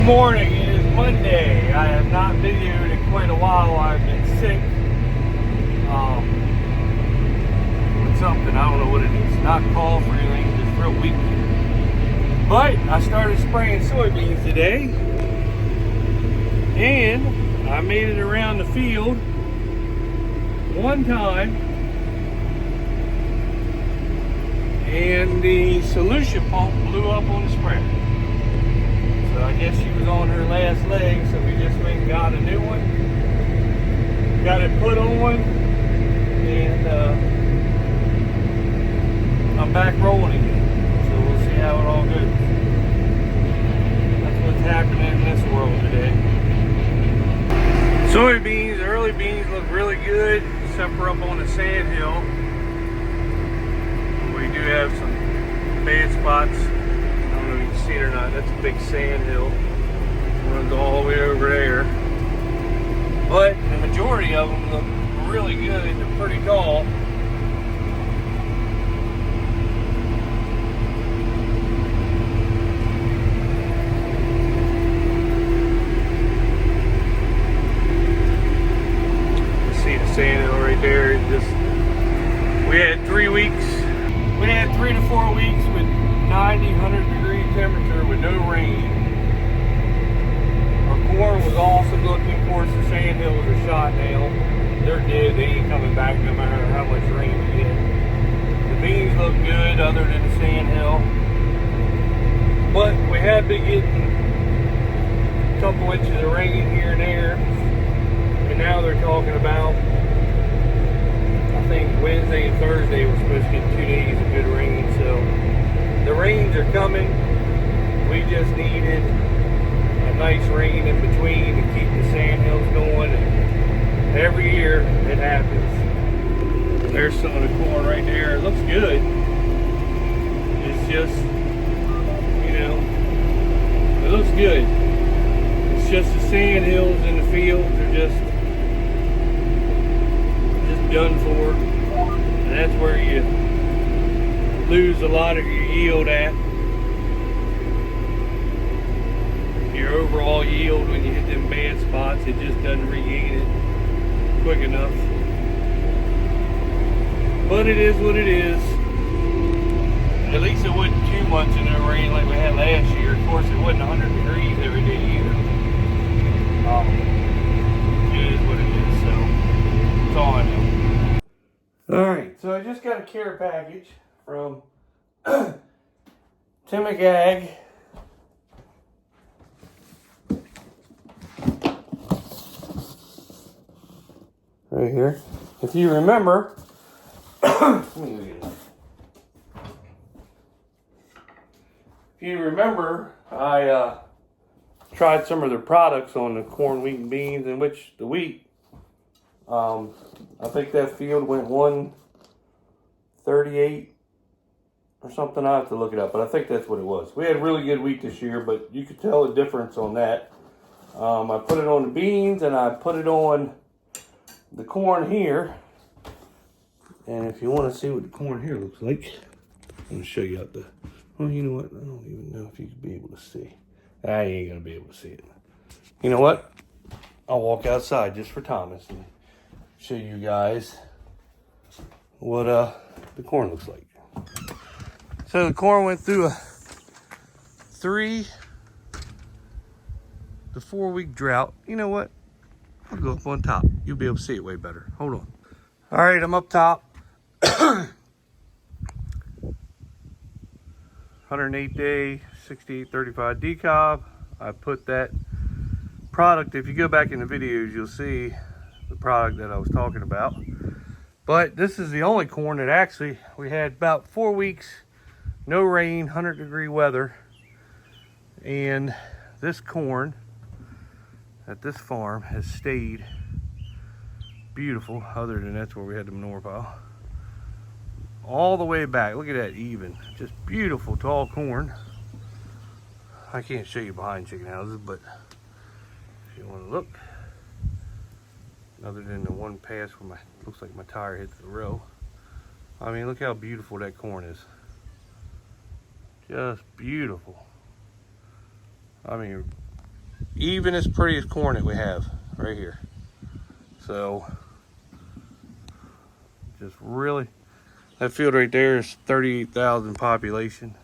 Morning, it is Monday. I have not videoed in quite a while. I've been sick with something. I don't know what it is. Not cough or anything, just real weak. But I started spraying soybeans today, and I made it around the field one time, and the solution pump blew up on the sprayer. So I guess she was on her last leg, so we just went and got a new one. Got it put on, and I'm back rolling again. So we'll see how it all goes. That's what's happening in this world today. Soybeans, the early beans look really good, except for up on the sand hill. We do have some bad spots. I don't know if you can see it or not. That's a big sand hill. It runs all the way over there. But the majority of them look really good. They're pretty tall. You see the sand hill right there. We had 3 weeks. We had 3 to 4 weeks with 90, 100-degree temperature with no rain. Our corn was awesome looking. Of course, the sand hills are shot now. They're dead. They ain't coming back no matter how much rain we get. The beans look good other than the sand hill. But we have been getting a couple inches of rain here and there. And now they're talking about, I think Wednesday and Thursday we're supposed to get 2 days of good rain. So the rains are coming. We just needed a nice rain in between to keep the sand hills going. And every year it happens. There's some of the corn right there. It looks good. It's just, it looks good. It's just the sand hills in the fields are just done for. And that's where you lose a lot of your yield at. Your overall yield when you hit them bad spots, it just doesn't regain it quick enough. But it is what it is. At least it wasn't 2 months in the rain like we had last year. Of course, it wasn't 100 degrees every day either. It is what it is, so that's all I know. Alright, so I just got a care package from Timic Ag. Right here. If you remember, let me look at it. If you remember, I tried some of their products on the corn, wheat, and beans, in which the wheat, I think that field went 138 or something. I have to look it up, but I think that's what it was. We had really good wheat this year, but you could tell the difference on that. I put it on the beans and I put it on the corn here. And if you want to see what the corn here looks like, I'm going to show you out the, well, you know what? I don't even know if you could be able to see. I ain't going to be able to see it. You know what? I'll walk outside just for Thomas and show you guys what the corn looks like. So the corn went through a 3 to 4 week drought. You know what? I'll go up on top. You'll be able to see it way better. Hold on. All right, I'm up top. 108 day, 6835 decob. I put that product, if you go back in the videos, you'll see the product that I was talking about. But this is the only corn that actually, we had about 4 weeks, no rain, 100-degree weather. And this corn at this farm has stayed beautiful, other than that's where we had the manure pile. All the way back, look at that, even. Just beautiful tall corn. I can't show you behind chicken houses, but if you want to look, other than the one pass where my, looks like my tire hit the row. I mean, look how beautiful that corn is. Just beautiful. I mean, evenest, prettiest corn that we have right here. So just really, that field right there is 38,000 population.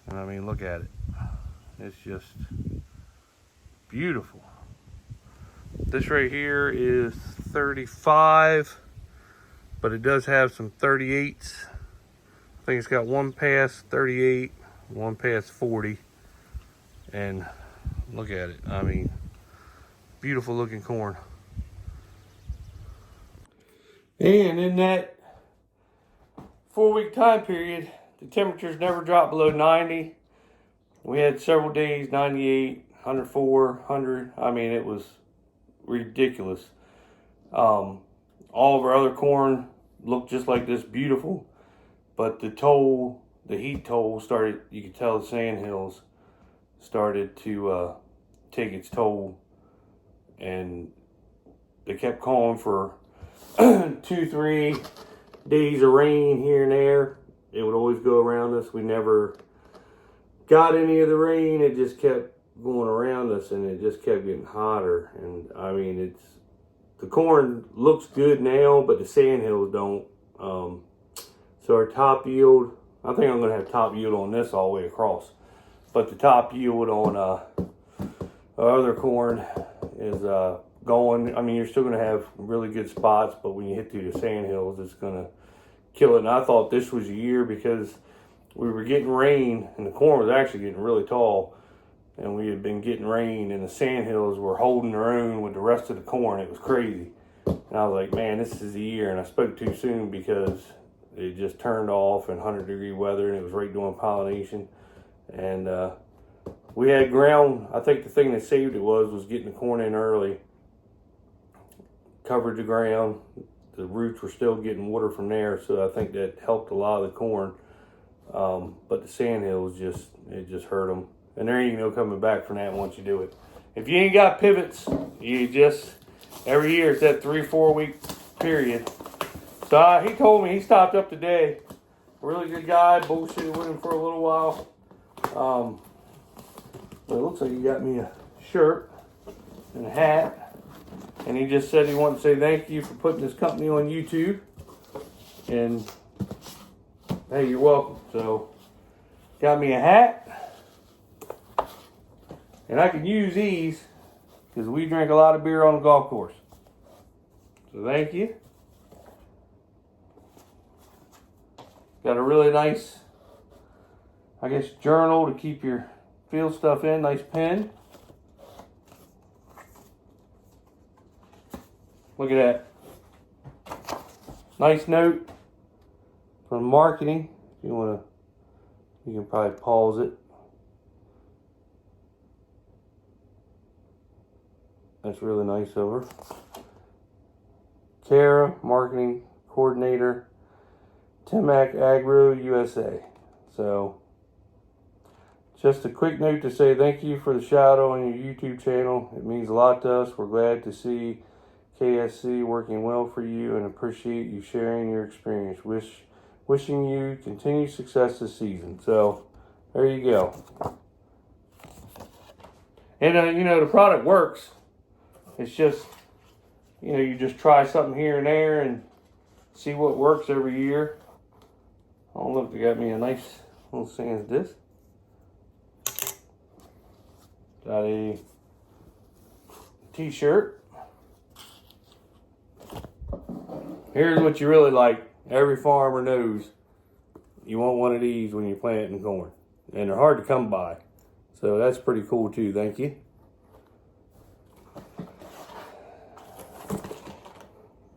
And I mean, look at it. It's just beautiful. This right here is 35, but it does have some 38s. I think it's got one past 38, one past 40. And look at it. I mean, beautiful looking corn. And in that 4-week time period, the temperatures never dropped below 90. We had several days, 98, 104, 100. I mean, it was ridiculous. All of our other corn looked just like this, beautiful. But the heat toll started, you could tell the sand hills started to take its toll. And they kept calling for 2-3 days of rain here and there. It would always go around us. We never got any of the rain. It just kept going around us, and it just kept getting hotter. And I mean, the corn looks good now, but the sand hills don't. So our top yield, I think I'm going to have top yield on this all the way across. But the top yield on our other corn is going. I mean, you're still going to have really good spots, but when you hit through the sand hills, it's going to kill it. And I thought this was a year because we were getting rain, and the corn was actually getting really tall, and we had been getting rain, and the sand hills were holding their own with the rest of the corn. It was crazy. And I was like, man, this is the year. And I spoke too soon because it just turned off in 100-degree weather, and it was right doing pollination. And we had ground. I think the thing that saved it was getting the corn in early, covered the ground. The roots were still getting water from there, so I think that helped a lot of the corn. But the sand hills it just hurt them, and there ain't no coming back from that once you do it. If you ain't got pivots, you just every year it's that 3-4 week period. So he told me he stopped up today. Really good guy. Bullshitted with him for a little while. But it looks like he got me a shirt and a hat. And he just said he wanted to say thank you for putting this company on YouTube. And hey, you're welcome. So, got me a hat. And I can use these because we drink a lot of beer on the golf course. So thank you. Got a really nice, I guess, journal to keep your field stuff in. Nice pen. Look at that. Nice note from marketing. If you want to, you can probably pause it. That's really nice of her. Kara, marketing coordinator, Timac Agro USA. So, just a quick note to say thank you for the shout out on your YouTube channel. It means a lot to us. We're glad to see KSC working well for you and appreciate you sharing your experience. Wishing you continued success this season. So, there you go. And, you know, the product works. It's just, you know, you just try something here and there and see what works every year. Oh, look, they got me a nice little sans disc. Got a t-shirt. Here's what you really like. Every farmer knows you want one of these when you're planting corn. And they're hard to come by. So that's pretty cool too. Thank you.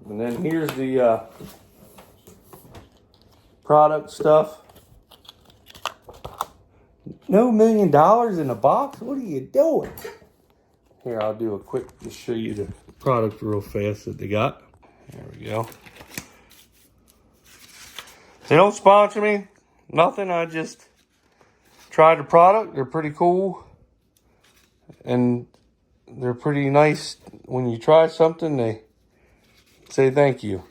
And then here's the product stuff. No $1 million in a box? What are you doing? Here, I'll do a quick, just show you the product real fast that they got. There we go. They don't sponsor me, nothing. I just tried the product. They're pretty cool. And they're pretty nice. When you try something, they say thank you.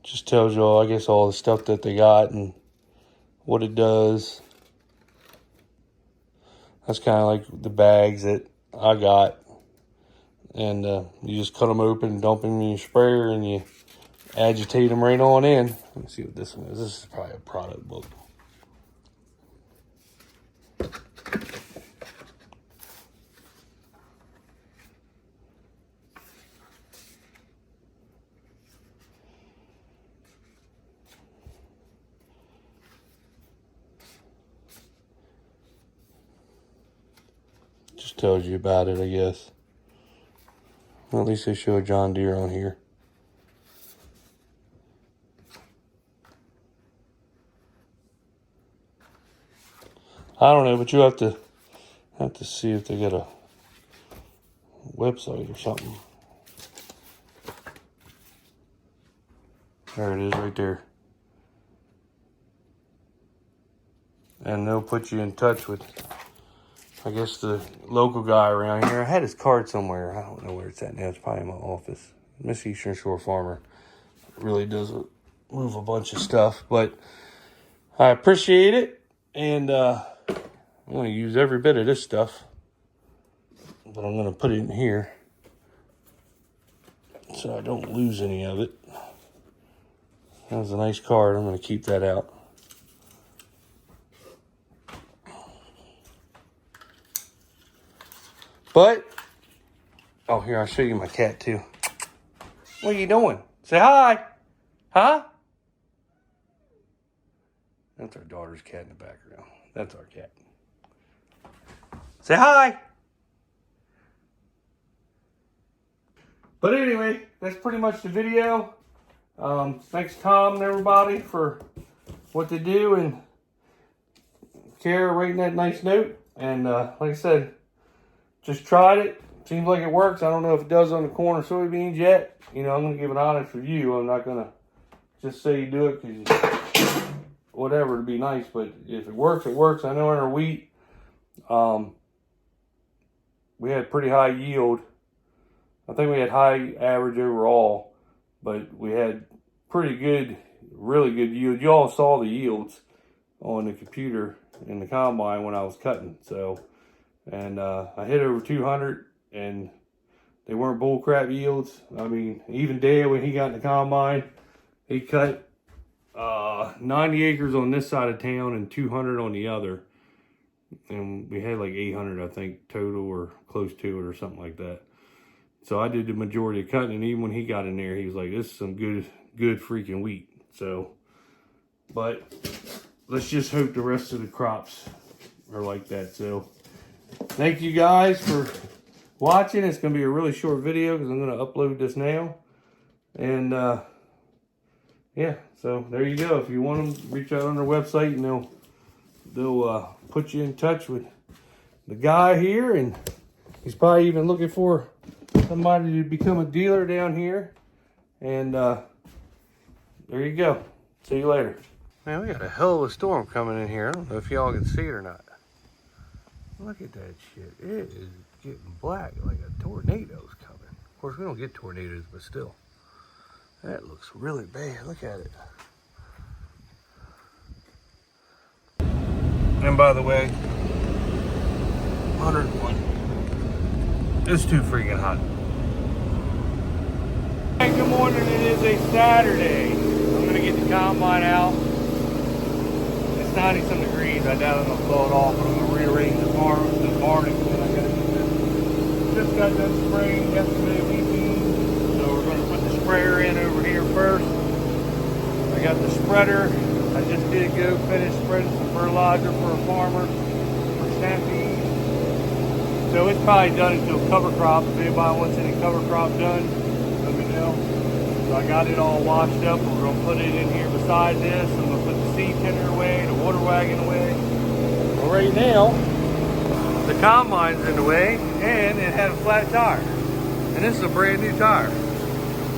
Just just tells you all, I guess, all the stuff that they got and what it does. That's kind of like the bags that I got. And you just cut them open and dump them in your sprayer and you agitate them right on in. Let me see what this one is. This is probably a product book. Just tells you about it, I guess. Well, at least they show a John Deere on here. I don't know, but you have to see if they got a website or something. There it is right there. And they'll put you in touch with, I guess, the local guy around here. I had his card somewhere. I don't know where it's at now. It's probably in my office. Miss Eastern Shore Farmer really does move a bunch of stuff. But I appreciate it. And I'm going to use every bit of this stuff. But I'm going to put it in here so I don't lose any of it. That was a nice card. I'm going to keep that out. But, oh, here, I'll show you my cat, too. What are you doing? Say hi. Huh? That's our daughter's cat in the background. That's our cat. Say hi. But anyway, that's pretty much the video. Thanks, Tom, and everybody for what they do, and Kara writing that nice note. And like I said, just tried it. Seems like it works. I don't know if it does on the corn or soybeans yet. You know, I'm going to give an honest review. I'm not going to just say you do it because whatever to be nice. But if it works, it works. I know in our wheat, we had pretty high yield. I think we had high average overall, but we had pretty good, really good yield. You all saw the yields on the computer in the combine when I was cutting. So, and I hit over 200, and they weren't bullcrap yields. I mean, even Dale, when he got in the combine, he cut 90 acres on this side of town and 200 on the other. And we had like 800, I think, total or close to it or something like that. So I did the majority of cutting, and even when he got in there, he was like, this is some good freaking wheat. So, but let's just hope the rest of the crops are like that. So, thank you guys for watching. It's going to be a really short video because I'm going to upload this now. And, yeah, so there you go. If you want them, reach out on their website, and they'll put you in touch with the guy here. And he's probably even looking for somebody to become a dealer down here. And there you go. See you later. Man, we got a hell of a storm coming in here. I don't know if y'all can see it or not. Look at that shit. It is getting black like a tornado's coming. Of course, we don't get tornadoes, but still. That looks really bad. Look at it. And by the way, 101. It's too freaking hot. Hey, good morning. It is a Saturday. I'm going to get the combine out. It's 90-some degrees. I doubt I'm going to blow it off, but I'm going to rearrange the barn and then I got to do this. Just got done spraying yesterday weekend. So we're going to put the sprayer in over here first. I got the spreader. I just did go finish spreading some fertilizer for a farmer for stampede. So it's probably done until cover crop. If anybody wants any cover crop done, let me know. So I got it all washed up. We're going to put it in here beside this. I'm going to put the seed tender away, the water wagon away. Well, right now, the combine's in the way, and it had a flat tire. And this is a brand new tire.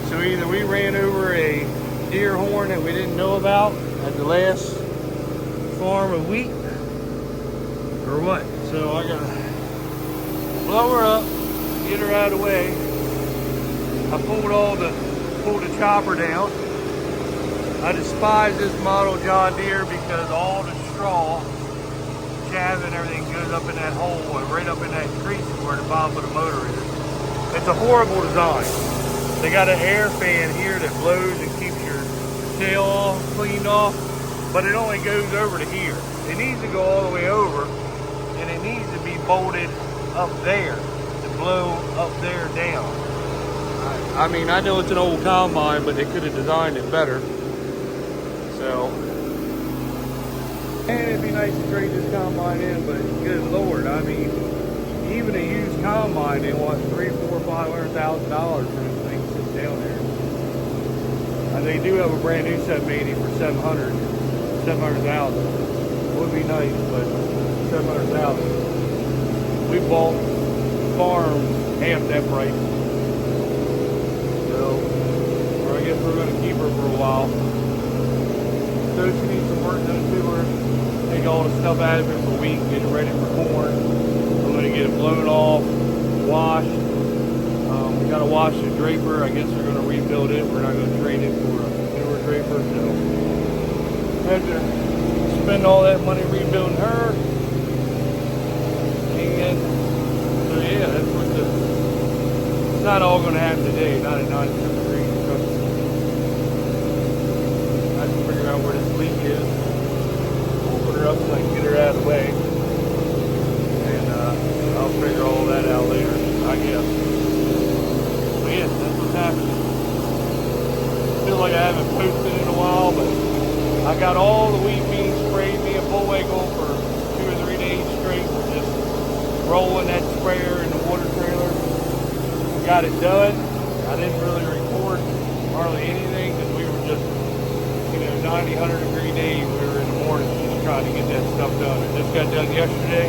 So either we ran over a deer horn that we didn't know about at the last farm of wheat, or what. So I got to blow her up, get her out of the way. I pulled the chopper down, I despise this model John Deere because all the straw, chaff and everything goes up in that hole and right up in that crease where the bottom of the motor is. It's a horrible design. They got an air fan here that blows and keeps your tail all cleaned off, but it only goes over to here. It needs to go all the way over, and it needs to be bolted up there to blow up there down. I mean, I know it's an old combine, but they could have designed it better. So, and it'd be nice to trade this combine in, but good Lord, I mean, even a used combine, they want $300,000, $400,000, $500,000 for this thing sitting down there. They do have a brand new 780 for $700,000. Would be nice, but $700,000. We bought farms half that price. So, or I guess we're going to keep her for a while. So she needs some work done to her. Take all the stuff out of it for a week, get it ready for corn. I'm going to get it blown off, washed. We got to wash the draper. I guess we're going to rebuild it. We're not going to trade it for a newer draper. So I have to spend all that money rebuilding her. And so yeah, that's what it's not all going to happen today. Not at 97 degrees. I have to figure out where this leak is. We'll put her up so I can get her out of the way. And I'll figure all that out later, I guess. But yeah, that's what's happening. Feel like I haven't posted in a while, but I got all the wheat beans sprayed me a Bullwinkle for 2 or 3 days straight. We're just rolling that sprayer in the water trailer. Got it done. I didn't really record hardly anything because we were just, 90, 100 degree days. We were in the morning just trying to get that stuff done. It just got done yesterday.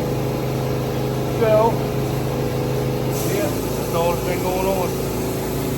So, yeah, that's all that's been going on.